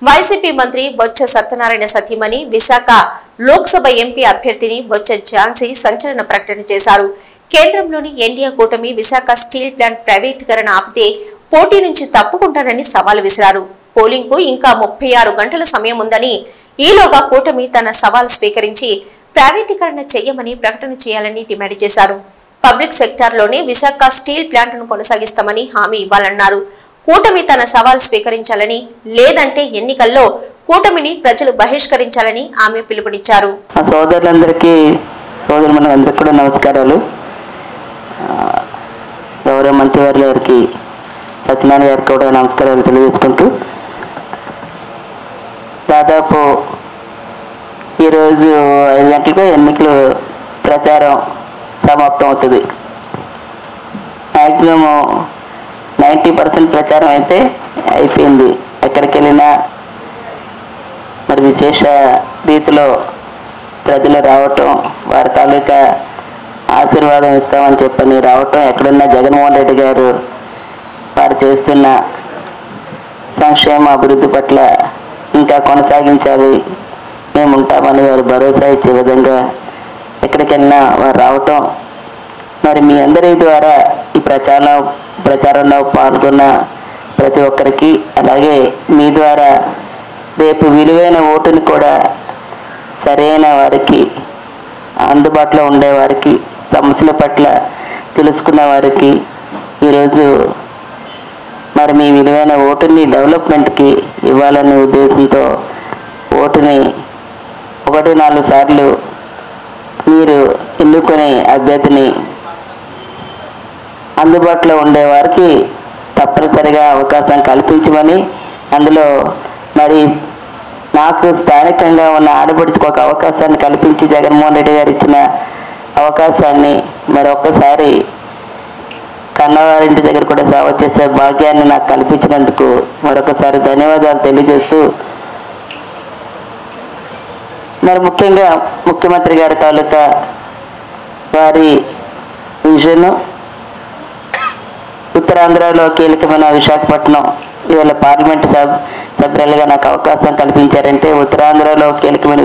YCP మంత్రి బొత్స సత్యనారాయణ సతీమణి Visakha Lok Sabha MP అభ్యర్థిని బొత్స ఝాన్సీ సంచలన ప్రకటన చేశారు. కేంద్రంలోని ఎన్డీఏ కూటమి విశాఖ స్టీల్ ప్లాంట్ ప్రైవేటీకరణ ఆపితే పోటీ నుంచి తప్పుకుంటానని సవాల్ విసిరారు. పోలింగ్ కు ఇంకా 36 గంటల సమయం ఉందని, ఈలోగా కూటమి తన సవాల్ స్వీకరించి ప్రైవేటీకరణ చేయమని ప్రకటన చేయాలని డిమాండ్ చేశారు. పబ్లిక్ సెక్టార్లోనే విశాఖ స్టీల్ ప్లాంట్ను కొనసాగిస్తామని హామీ ఇవ్వాలన్నారు. కూటమి తన సవాల్ స్వీకరించాలని, లేదంటే ఎన్నికల్లో కూటమిని ప్రజలు బహిష్కరించాలని ఆమె పిలుపునిచ్చారు. సోదరులందరికీ సోదరులందరికీ కూడా నమస్కారాలు. గౌరవ మంత్రివర్యుల గారికి సత్యనారాయణ గారికి కూడా నమస్కారాలు తెలియజేసుకుంటూ, దాదాపు ఈరోజు 5 గంటలకు ఎన్నికలు ప్రచారం సమాప్తం అవుతుంది. మ్యాక్సిమం 90% ప్రచారం అయితే అయిపోయింది. ఎక్కడికి వెళ్ళినా మరి విశేష రీతిలో ప్రజలు రావటం, వారి తాలూకా ఆశీర్వాదం ఇస్తామని చెప్పని రావటం, ఎక్కడున్నా జగన్మోహన్ రెడ్డి గారు వారు చేస్తున్న సంక్షేమ అభివృద్ధి పట్ల ఇంకా కొనసాగించాలి, మేము ఉంటామని వారు భరోసా ఇచ్చే విధంగా ఎక్కడికైనా వారు రావటం, మరి మీ అందరి ద్వారా ఈ ప్రచారంలో పాల్గొన్న ప్రతి ఒక్కరికి, అలాగే మీ ద్వారా రేపు విలువైన ఓటుని కూడా సరైన వారికి, అందుబాటులో ఉండేవారికి, సమస్యల పట్ల తెలుసుకున్న వారికి ఈరోజు మరి మీ విలువైన ఓటుని డెవలప్మెంట్కి ఇవ్వాలనే ఉద్దేశంతో ఓటుని 1-4 సార్లు మీరు ఎన్నుకునే అభ్యర్థిని అందుబాటులో ఉండేవారికి తప్పనిసరిగా అవకాశం కల్పించమని, అందులో మరి నాకు స్థానికంగా ఉన్న ఆడపడుచుకు ఒక అవకాశాన్ని కల్పించి జగన్మోహన్ రెడ్డి గారు ఇచ్చిన అవకాశాన్ని మరొక్కసారి కన్నవారింటి దగ్గర కూడా సేవ చేసే భాగ్యాన్ని నాకు కల్పించినందుకు మరొకసారి ధన్యవాదాలు తెలియజేస్తూ, మరి ముఖ్యంగా ముఖ్యమంత్రి గారి తాలూకా వారి విజన్, ఉత్తరాంధ్రలో కీలకమైన విశాఖపట్నం ఇవాళ పార్లమెంటు సభ్యులుగా నాకు అవకాశం కల్పించారంటే ఉత్తరాంధ్రలో కీలకమైన